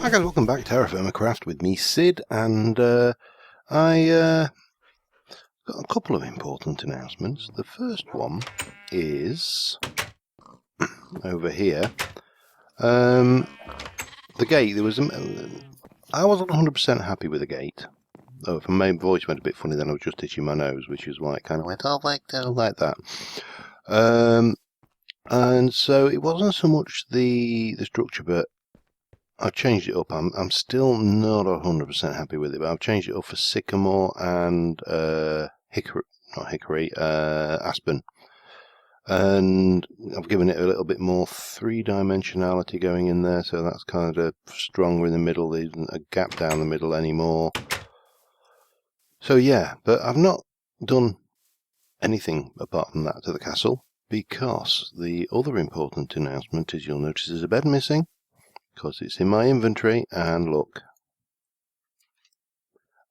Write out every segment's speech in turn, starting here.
Hi guys, welcome back to TerraFirmaCraft with me, Sid, and I got a couple of important announcements. The first one is over here. The gate, I wasn't 100% happy with the gate. Oh, if my voice went a bit funny, then I was just itching my nose, which is why it kind of went off like that. And so it wasn't so much the structure, but I've changed it up. I'm still not 100% happy with it, but I've changed it up for sycamore and aspen. And I've given it a little bit more three-dimensionality going in there, so that's kind of stronger in the middle. There isn't a gap down the middle anymore. So yeah, but I've not done anything apart from that to the castle, because the other important announcement is, you'll notice there's a bed missing, because it's in my inventory. And look,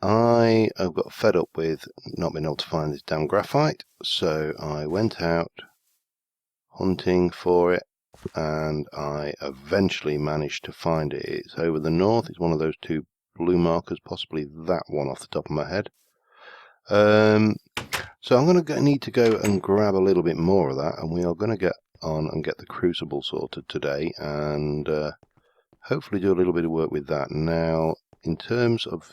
I have got fed up with not being able to find this damn graphite, so I went out hunting for it, and I eventually managed to find it. It's over the north. It's one of those two blue markers, possibly that one off the top of my head. So I'm going to need to go and grab a little bit more of that, and we are going to get on and get the crucible sorted today, and hopefully do a little bit of work with that. Now, in terms of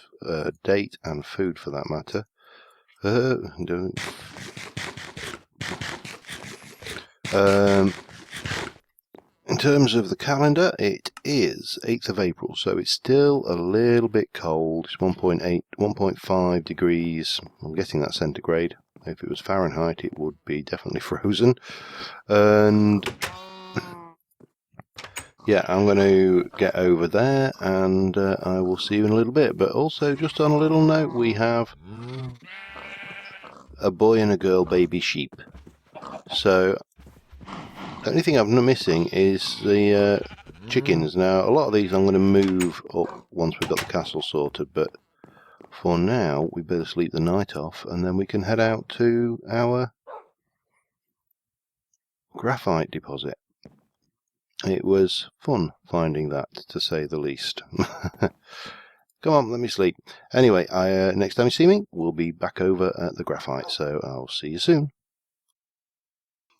date and food for that matter, in terms of the calendar, it is 8th of April, so it's still a little bit cold. It's 1.5 degrees. I'm guessing that's centigrade. If it was Fahrenheit, it would be definitely frozen. And yeah, I'm going to get over there, and I will see you in a little bit. But also, just on a little note, we have a boy and a girl baby sheep. So the only thing I'm missing is the chickens. Now, a lot of these I'm going to move up once we've got the castle sorted, but for now, we better sleep the night off, and then we can head out to our graphite deposit. It was fun finding that, to say the least. Come on, let me sleep. Anyway, next time you see me, we'll be back over at the graphite, so I'll see you soon.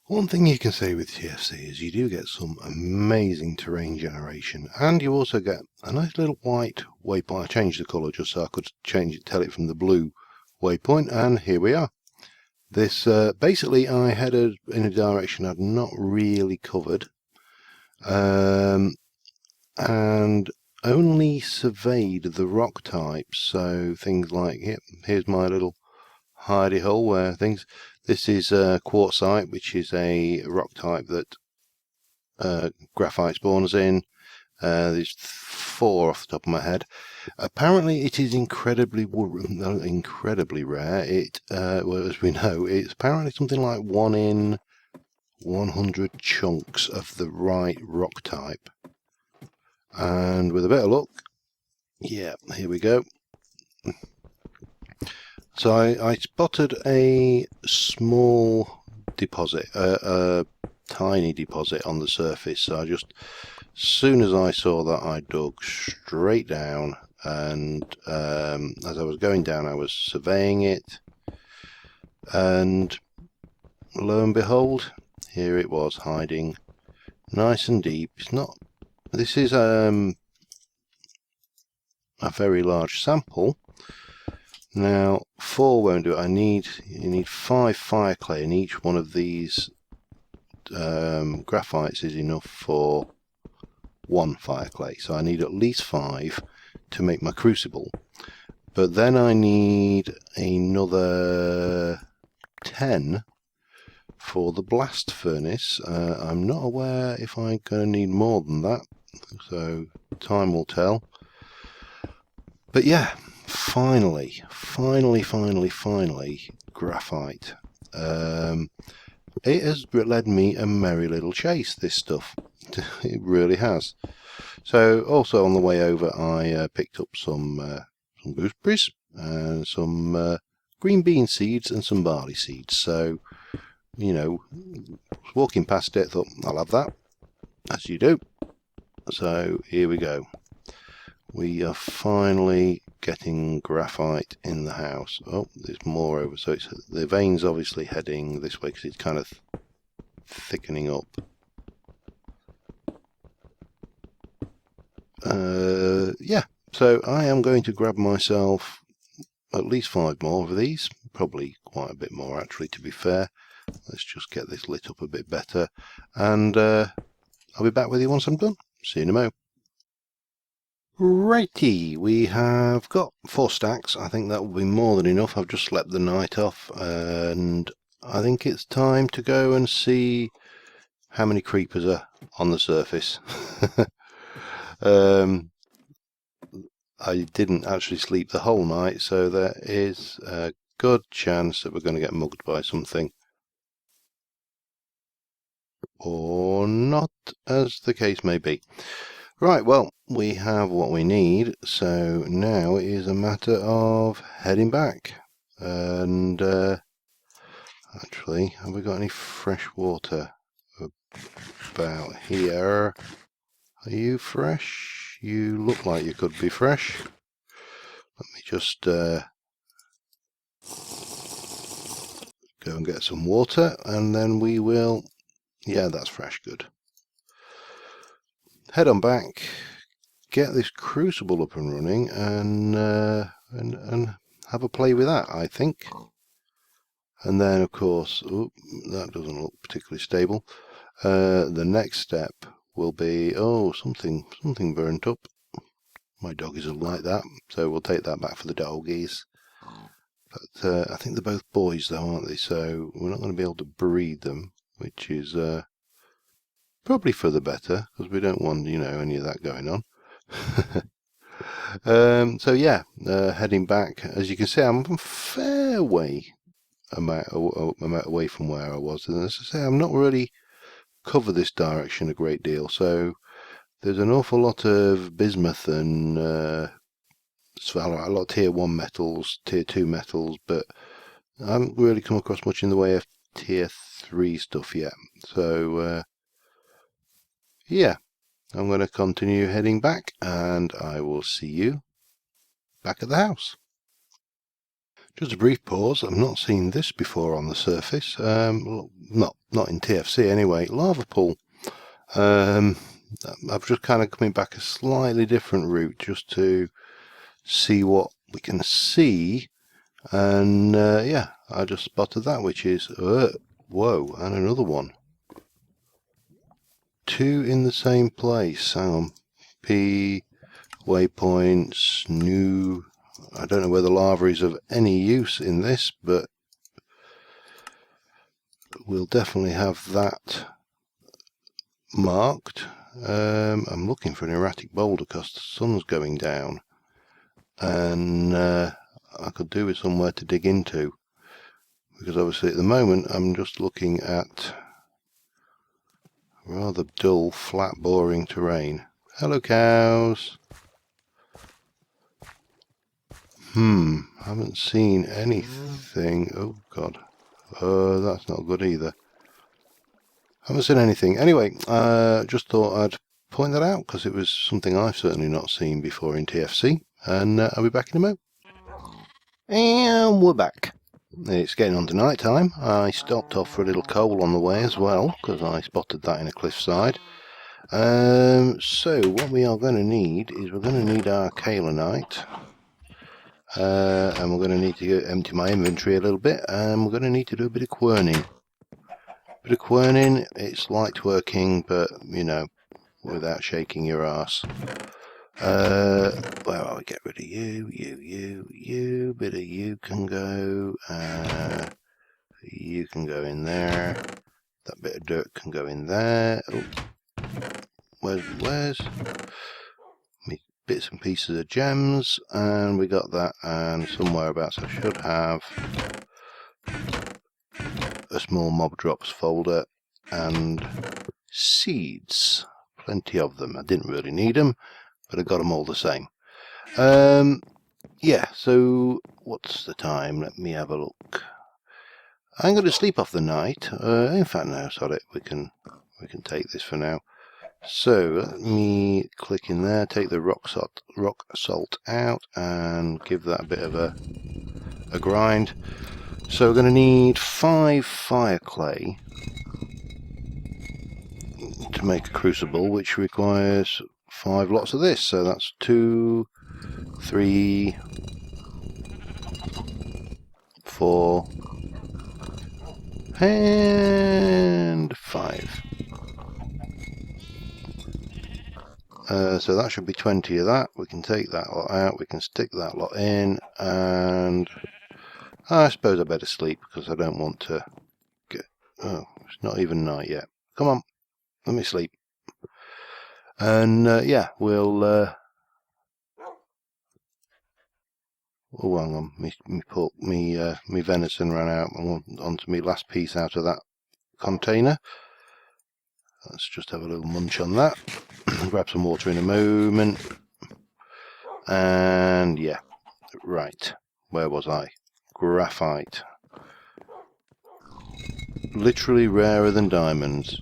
One thing you can say with TFC is you do get some amazing terrain generation, and you also get a nice little white waypoint. I changed the colour just so I could tell it from the blue waypoint, and here we are. This basically, I headed in a direction I'd not really covered, and only surveyed the rock types. So things like, here's my little hidey hole where things. This is quartzite, which is a rock type that graphite spawns in. There's 4 off the top of my head. Apparently, it is incredibly rare. It, well, as we know, it's apparently something like 1 in 100 chunks of the right rock type. And with a bit of luck, yeah, here we go. So I spotted a small deposit, a tiny deposit on the surface. So I just, as soon as I saw that, I dug straight down, and as I was going down, I was surveying it, and lo and behold, here it was, hiding nice and deep. It's not. This is a very large sample. Now, 4 won't do it. You need 5 fire clay, and each one of these graphites is enough for 1 fire clay. So I need at least 5 to make my crucible. But then I need another 10 for the blast furnace. I'm not aware if I'm going to need more than that, so time will tell. But yeah, finally, graphite. It has led me a merry little chase, this stuff. It really has. So also on the way over, I picked up some gooseberries and some green bean seeds and some barley seeds. So, you know, walking past it, thought I'll have that, as you do. So here we go. We are finally getting graphite in the house. Oh, there's more over. So it's the vein's obviously heading this way because it's kind of thickening up. Yeah, so I am going to grab myself at least 5 more of these. Probably quite a bit more, actually, to be fair. Let's just get this lit up a bit better. And I'll be back with you once I'm done. See you in a mo. Righty, we have got 4 stacks. I think that will be more than enough. I've just slept the night off, and I think it's time to go and see how many creepers are on the surface. I didn't actually sleep the whole night, so there is a good chance that we're going to get mugged by something. Or not, as the case may be. Right, well, we have what we need, so now it is a matter of heading back. And actually, have we got any fresh water about here? Are you fresh? You look like you could be fresh. Let me just go and get some water, and then we will... Yeah, that's fresh, good. Head on back, get this crucible up and running, and have a play with that, I think. And then, of course, oh, that doesn't look particularly stable. The next step will be, oh, something burnt up. My doggies will like that, so we'll take that back for the doggies. But I think they're both boys, though, aren't they? So we're not going to be able to breed them, which is probably for the better, because we don't want, you know, any of that going on. So yeah, heading back. As you can see, I'm a fair way amount away from where I was, and as I say, I'm not really cover this direction a great deal, so there's an awful lot of bismuth and a lot of tier 1 metals, tier 2 metals, but I haven't really come across much in the way of tier 3 stuff yet. So yeah, I'm going to continue heading back, and I will see you back at the house. Just a brief pause. I've not seen this before on the surface. Not in TFC anyway. Lava pool. I've just kind of coming back a slightly different route just to see what we can see, and yeah, I just spotted that, which is whoa, and another one. 2 in the same place. Hang on. P waypoints, new. I don't know whether lava is of any use in this, but we'll definitely have that marked. I'm looking for an erratic boulder because the sun's going down, and I could do with somewhere to dig into, because obviously at the moment I'm just looking at rather dull, flat, boring terrain. Hello, cows. Haven't seen anything. Oh god, that's not good either. Haven't seen anything. Anyway, just thought I'd point that out because it was something I've certainly not seen before in TFC, and I'll be back in a moment. And we're back. It's getting on to night time. I stopped off for a little coal on the way as well, because I spotted that in a cliffside. So what we are going to need is we're going to need our kaolinite, and we're going to need to empty my inventory a little bit, and we're going to need to do a bit of querning. It's light working, but you know, without shaking your ass. Where are we? Get rid of you, bit of you can go, you can go in there, that bit of dirt can go in there. Oh, where's me bits and pieces of gems, and we got that, and somewhere abouts I should have a small mob drops folder and seeds, plenty of them. I didn't really need them, but I got them all the same. Yeah, so what's the time? Let me have a look. I'm going to sleep off the night. In fact, no, sorry, we can take this for now. So let me click in there, take the rock salt out and give that a bit of a grind. So we're going to need 5 fire clay to make a crucible, which requires 5 lots of this. So that's 2, 3, 4 and 5. So that should be 20 of that. We can take that lot out, we can stick that lot in, and I suppose I better sleep because I don't want to get... Oh, it's not even night yet. Come on, let me sleep. And yeah, we'll... oh, hang on, me venison ran out. I want onto me last piece out of that container. Let's just have a little munch on that. Grab some water in a moment. And yeah, right. Where was I? Graphite. Literally rarer than diamonds.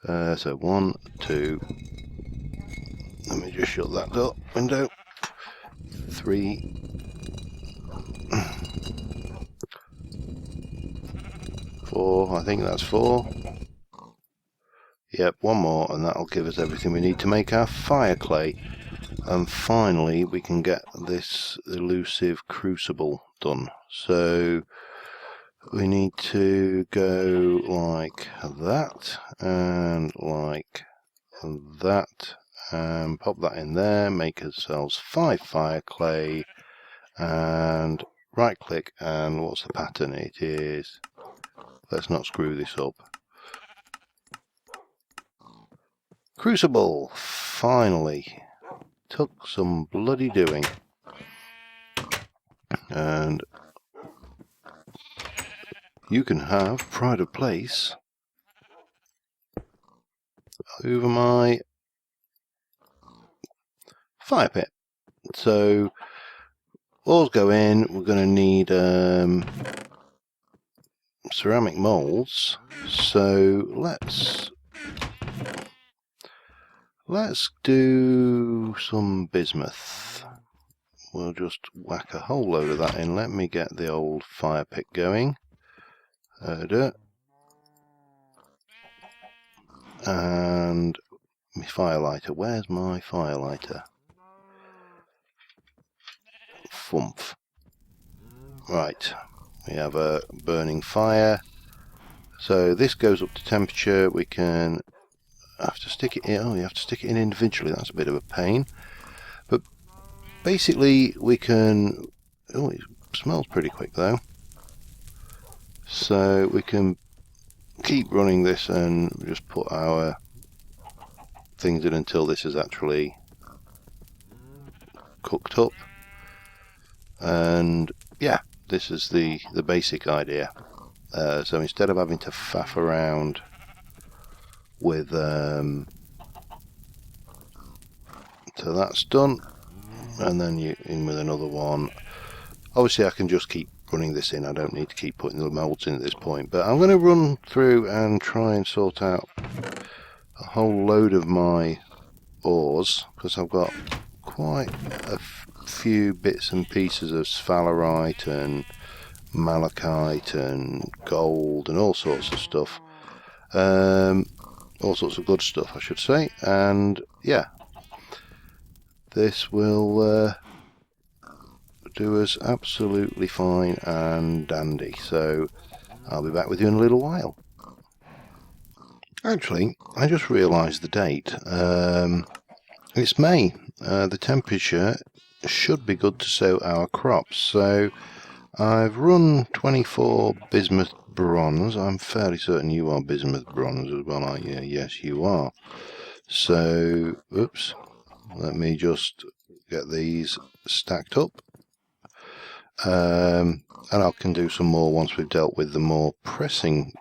So 1, 2. Let me just shut that door window. 3. 4. I think that's 4. Yep, 1 more, and that'll give us everything we need to make our fire clay. And finally, we can get this Elusive Crucible done. So we need to go like that, and like that, and pop that in there, make ourselves 5 fire clay, and right click, and what's the pattern? It is, let's not screw this up, Crucible. Finally, took some bloody doing. And you can have pride of place over my fire pit. So all's go in. We're going to need ceramic molds. So let's do some bismuth. We'll just whack a whole load of that in. Let me get the old fire pit going. And my firelighter. Where's my firelighter? Fumph. Right. We have a burning fire. So this goes up to temperature. We can have to stick it in. Oh, you have to stick it in individually. That's a bit of a pain. But basically we can... Oh, it smells pretty quick though. So we can keep running this and just put our things in until this is actually cooked up. And yeah, this is the basic idea. So instead of having to faff around with so that's done, and then you in with another one. Obviously I can just keep running this in, I don't need to keep putting the molds in at this point, but I'm going to run through and try and sort out a whole load of my ores, because I've got quite a few bits and pieces of sphalerite and malachite and gold and all sorts of stuff, all sorts of good stuff I should say. And yeah, this will do us absolutely fine and dandy. So I'll be back with you in a little while. Actually, I just realised the date. It's May. The temperature should be good to sow our crops. So I've run 24 bismuth bronze. I'm fairly certain you are bismuth bronze as well, aren't you? Yes, you are. So, oops. Let me just get these stacked up. And I can do some more once we've dealt with the more pressing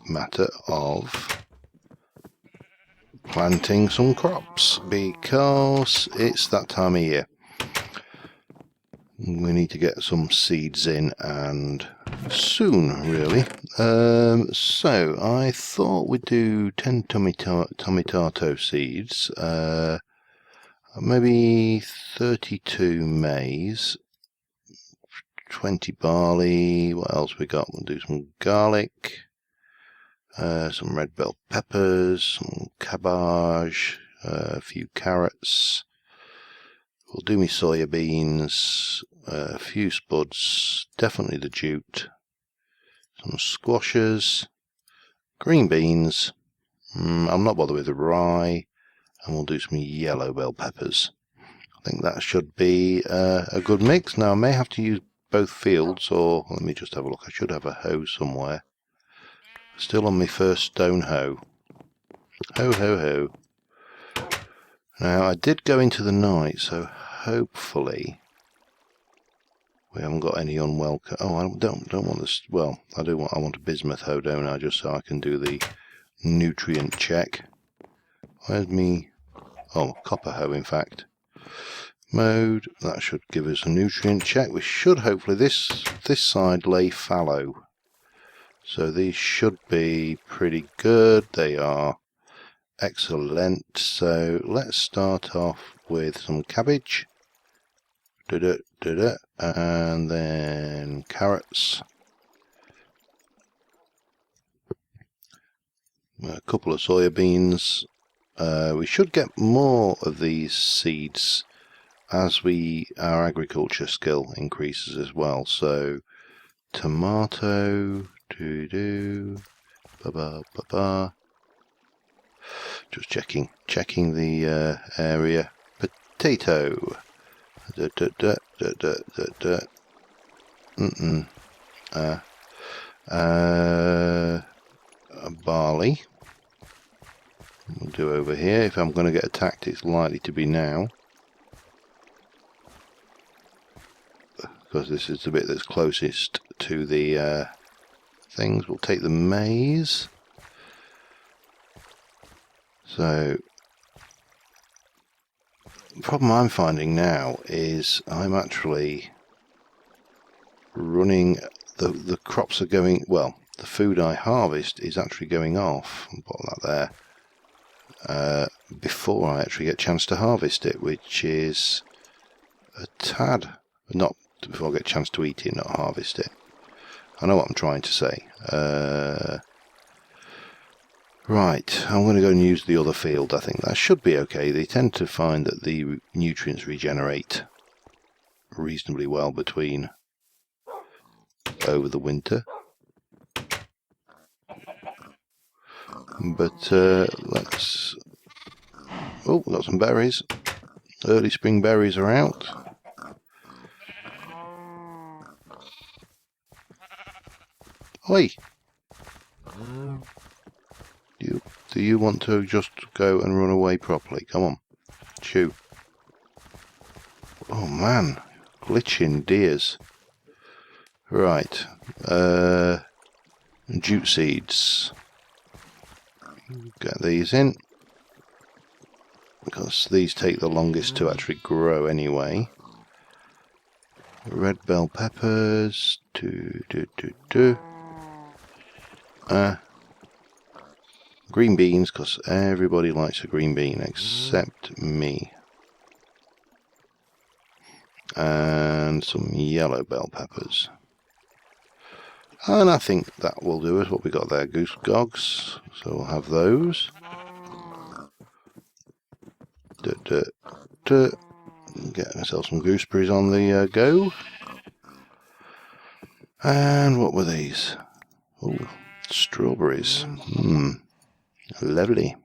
matter of planting some crops, because it's that time of year. We need to get some seeds in and soon, really. So I thought we'd do 10 tomato seeds, maybe 32 maize, 20 barley. What else we got? We'll do some garlic, some red bell peppers, some cabbage, a few carrots. We'll do me soya beans, a few spuds, definitely the jute, some squashes, green beans. I'm not bothered with the rye, and we'll do some yellow bell peppers. I think that should be a good mix. Now I may have to use both fields, or let me just have a look. I should have a hoe somewhere. Still on my first stone hoe. Ho ho ho. Now I did go into the night, so hopefully we haven't got any unwelcome. Oh, I don't want this. Well, I want a bismuth hoe, don't I? Just so I can do the nutrient check. Where's me? Oh, copper hoe, in fact. Mode. That should give us a nutrient check. We should hopefully this side lay fallow, so these should be pretty good. They are excellent. So let's start off with some cabbage. And then carrots. A couple of soya beans. We should get more of these seeds as our agriculture skill increases as well. So tomato, just checking the area. Potato. Barley. We'll do over here. If I'm going to get attacked, it's likely to be now, because this is the bit that's closest to the things. We'll take the maize. So the problem I'm finding now is I'm actually running, the crops are going, well, the food I harvest is actually going off, I'll put that there, before I actually get a chance to harvest it, which is a tad, not before I get a chance to eat it, not harvest it. I know what I'm trying to say. Right, I'm going to go and use the other field. I think that should be okay. They tend to find that the nutrients regenerate reasonably well over the winter. But let's... Oh, we've got some berries. Early spring berries are out. Oi! Do you want to just go and run away properly? Come on. Chew. Oh man. Glitching deers. Right. Jute seeds. Get these in, because these take the longest to actually grow anyway. Red bell peppers. Green beans, because everybody likes a green bean except me. And some yellow bell peppers. And I think that will do us. What we got there, goose gogs. So we'll have those. Get ourselves some gooseberries on the go. And what were these? Oh, strawberries. Lovely.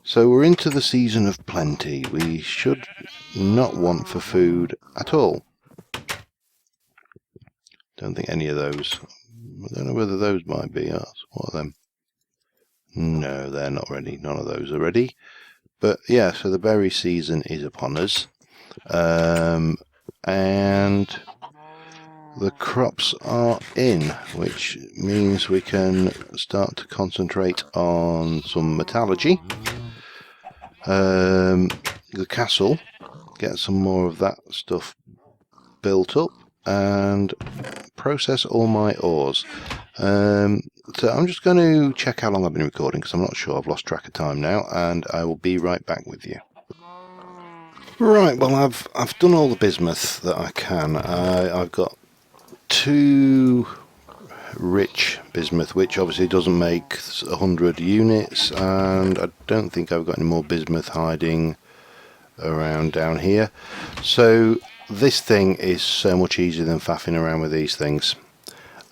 So we're into the season of plenty. We should not want for food at all. Don't think any of those. I don't know whether those might be. What are them? No, they're not ready. None of those are ready. But yeah, so the berry season is upon us. And the crops are in, which means we can start to concentrate on some metallurgy. The castle, get some more of that stuff built up. and process all my ores. So I'm just going to check how long I've been recording, because I'm not sure. I've lost track of time now, and I will be right back with you. Right, well, I've done all the bismuth that I can. I've got 2 rich bismuth, which obviously doesn't make 100 units, and I don't think I've got any more bismuth hiding around down here. So this thing is so much easier than faffing around with these things.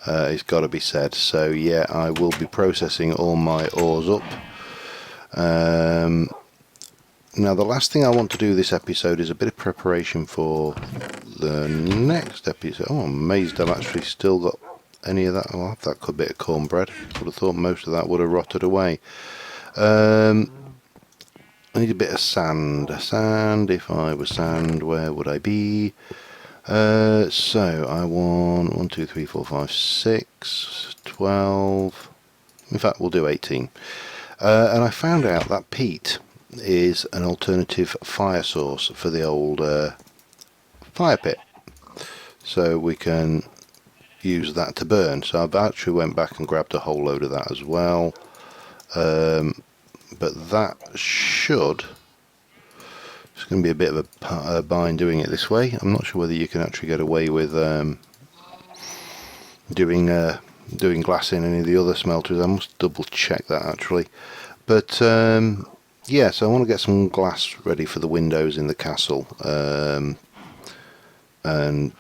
It's got to be said. So yeah, I will be processing all my ores up. Now the last thing I want to do this episode is a bit of preparation for the next episode. Oh, I'm amazed I've actually still got any of that. I'll have that bit of cornbread. Would have thought most of that would have rotted away. I need a bit of sand. Sand, if I was sand, where would I be? So I want 1, 2, 3, 4, 5, 6, 12. In fact, we'll do 18. And I found out that peat is an alternative fire source for the old fire pit, so we can use that to burn. So I've actually went back and grabbed a whole load of that as well, but that should, it's going to be a bit of a bind doing it this way. I'm not sure whether you can actually get away with doing glass in any of the other smelters. I must double check that actually, but yeah, so I want to get some glass ready for the windows in the castle, and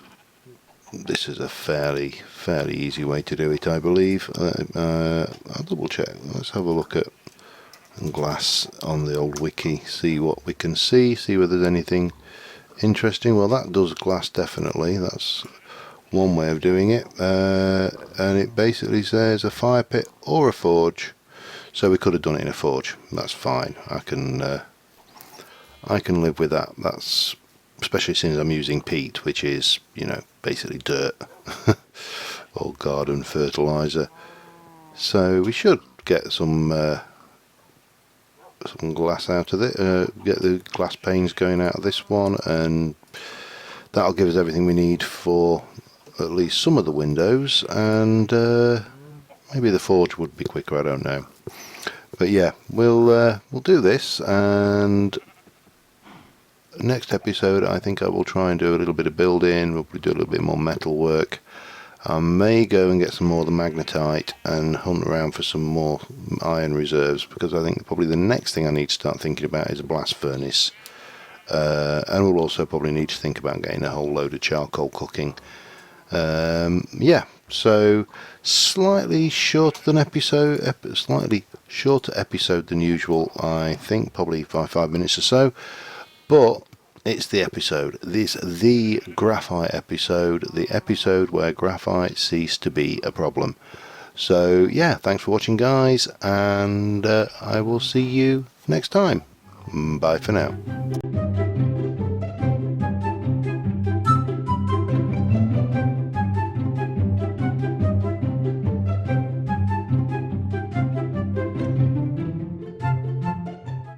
this is a fairly easy way to do it, I believe. I'll double check. Let's have a look at glass on the old wiki, see what we can see whether there's anything interesting. Well, that does glass definitely. That's one way of doing it, and it basically says a fire pit or a forge. So we could have done it in a forge. That's fine. I can live with that. That's especially since I'm using peat, which is, you know, basically dirt or garden fertilizer. So we should get some glass out of it. Get the glass panes going out of this one, and that'll give us everything we need for at least some of the windows. And maybe the forge would be quicker. I don't know. But yeah, we'll do this, and next episode I think I will try and do a little bit of building. We'll do a little bit more metal work. I may go and get some more of the magnetite and hunt around for some more iron reserves, because I think probably the next thing I need to start thinking about is a blast furnace, and we'll also probably need to think about getting a whole load of charcoal cooking. Yeah, so slightly shorter episode than usual, I think, probably 5 minutes or so, but it's the episode. This the graphite episode, the episode where graphite ceased to be a problem. So yeah, thanks for watching, guys, and I will see you next time. Bye for now.